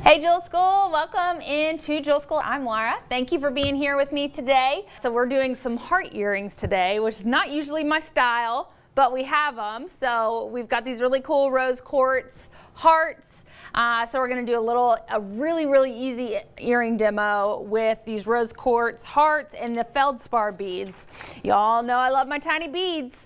Hey Jewel School, welcome into Jewel School. I'm Laura. Thank you for being here with me today. So we're doing some heart earrings today, which is not usually my style, but we have them. So we've got these really cool rose quartz hearts. So we're gonna do a really easy earring demo with these rose quartz hearts and the Feldspar beads. Y'all know I love my tiny beads.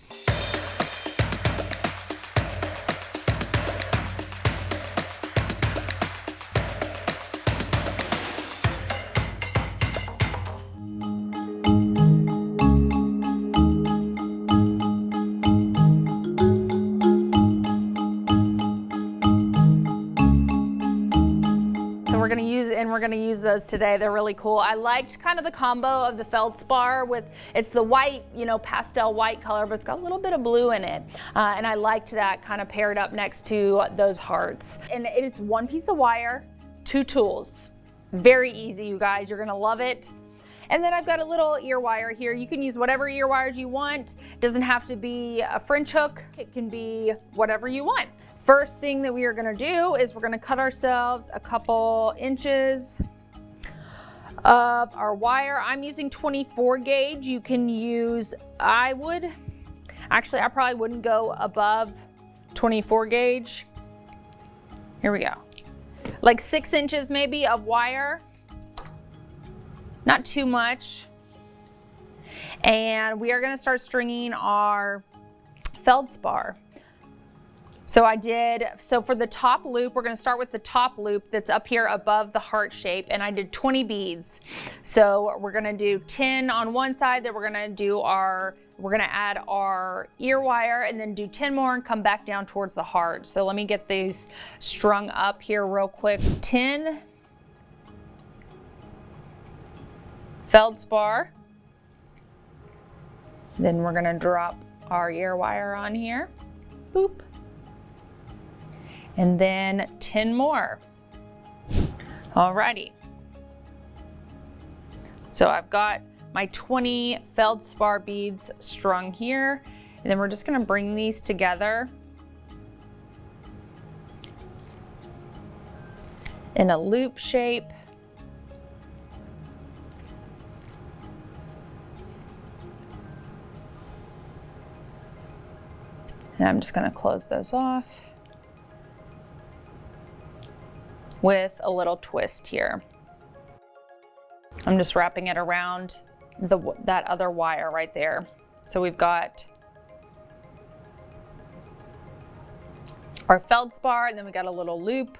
We're gonna use those today. They're really cool. I liked kind of the combo of the Feldspar with, it's the white, pastel white color, but it's got a little bit of blue in it. And I liked that kind of paired up next to those hearts. And it's one piece of wire, two tools. Very easy, you guys. You're gonna love it. And then I've got a little ear wire here. You can use whatever ear wires you want. It doesn't have to be a French hook. It can be whatever you want. First thing that we are gonna do is we're gonna cut ourselves a couple inches of our wire. I'm using 24 gauge. You can use, I probably wouldn't go above 24 gauge. Here we go. Like 6 inches maybe of wire. Not too much. And we are gonna start stringing our Feldspar. So for the top loop, we're gonna start with the top loop that's up here above the heart shape, and I did 20 beads. So we're gonna do 10 on one side, then we're gonna add our ear wire and then do 10 more and come back down towards the heart. So let me get these strung up here real quick. 10 Feldspar. Then we're gonna drop our ear wire on here. Boop. And then 10 more. Alrighty. So I've got my 20 Feldspar beads strung here, and then we're just gonna bring these together in a loop shape. And I'm just gonna close those off with a little twist here. I'm just wrapping it around that other wire right there. So we've got our Feldspar, and then we got a little loop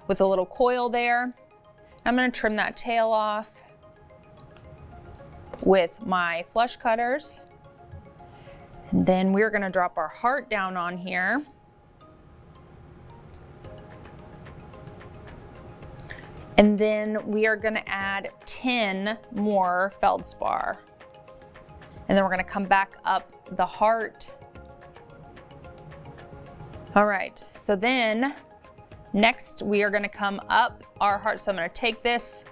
with a little coil there. I'm gonna trim that tail off with my flush cutters. And then we're gonna drop our heart down on here. And then we are gonna add 10 more Feldspar. And then we're gonna come back up the heart. All right, so then next we are gonna come up our heart. So I'm gonna take this.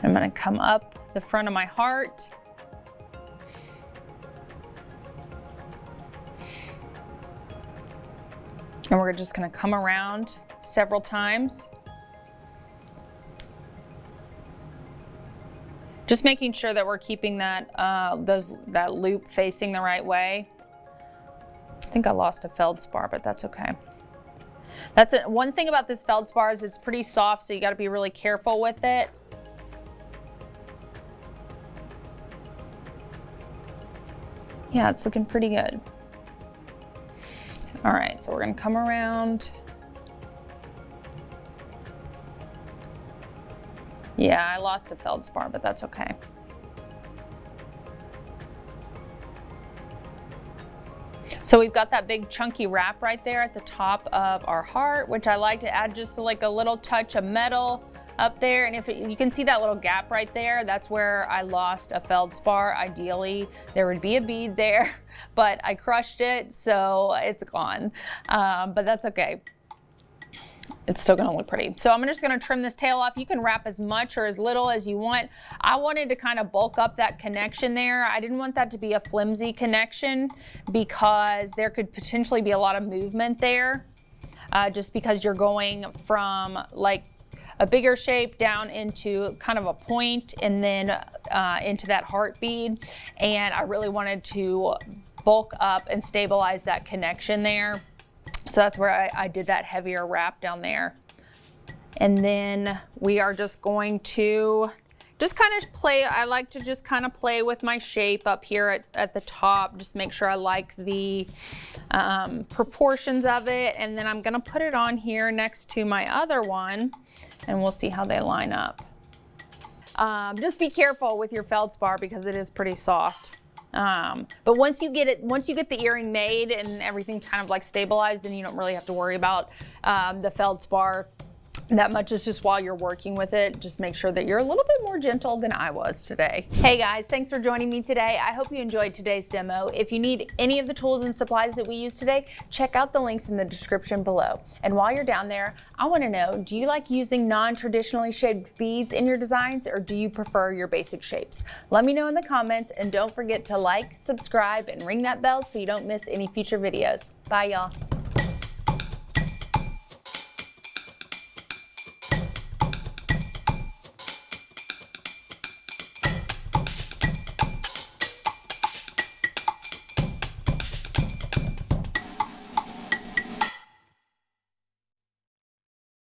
I'm gonna come up the front of my heart. And we're just gonna come around several times. Just making sure that we're keeping that loop facing the right way. I think I lost a Feldspar, but that's okay. That's it. One thing about this Feldspar is it's pretty soft, so you gotta be really careful with it. Yeah, it's looking pretty good. All right, so we're gonna come around. Yeah, I lost a Feldspar, but that's okay. So we've got that big chunky wrap right there at the top of our heart, which I like to add just like a little touch of metal up there. And you can see that little gap right there, that's where I lost a Feldspar. Ideally, there would be a bead there, but I crushed it, so it's gone. But that's okay. It's still gonna look pretty. So I'm just gonna trim this tail off. You can wrap as much or as little as you want. I wanted to kind of bulk up that connection there. I didn't want that to be a flimsy connection because there could potentially be a lot of movement there. just because you're going from like a bigger shape down into kind of a point and then into that heart bead. And I really wanted to bulk up and stabilize that connection there. So that's where I did that heavier wrap down there. And then we are just going to just kind of play. I like to just kind of play with my shape up here at the top. Just make sure I like the proportions of it. And then I'm gonna put it on here next to my other one, and we'll see how they line up. Just be careful with your feldspar because it is pretty soft. But once you get the earring made and everything's kind of like stabilized, then you don't really have to worry about the feldspar that much. Is just while you're working with it, just make sure that you're a little bit more gentle than I was today. Hey guys, thanks for joining me today. I hope you enjoyed today's demo. If you need any of the tools and supplies that we used today, check out the links in the description below. And while you're down there, I want to know, do you like using non-traditionally shaped beads in your designs, or do you prefer your basic shapes? Let me know in the comments, and don't forget to like, subscribe, and ring that bell so you don't miss any future videos. Bye y'all.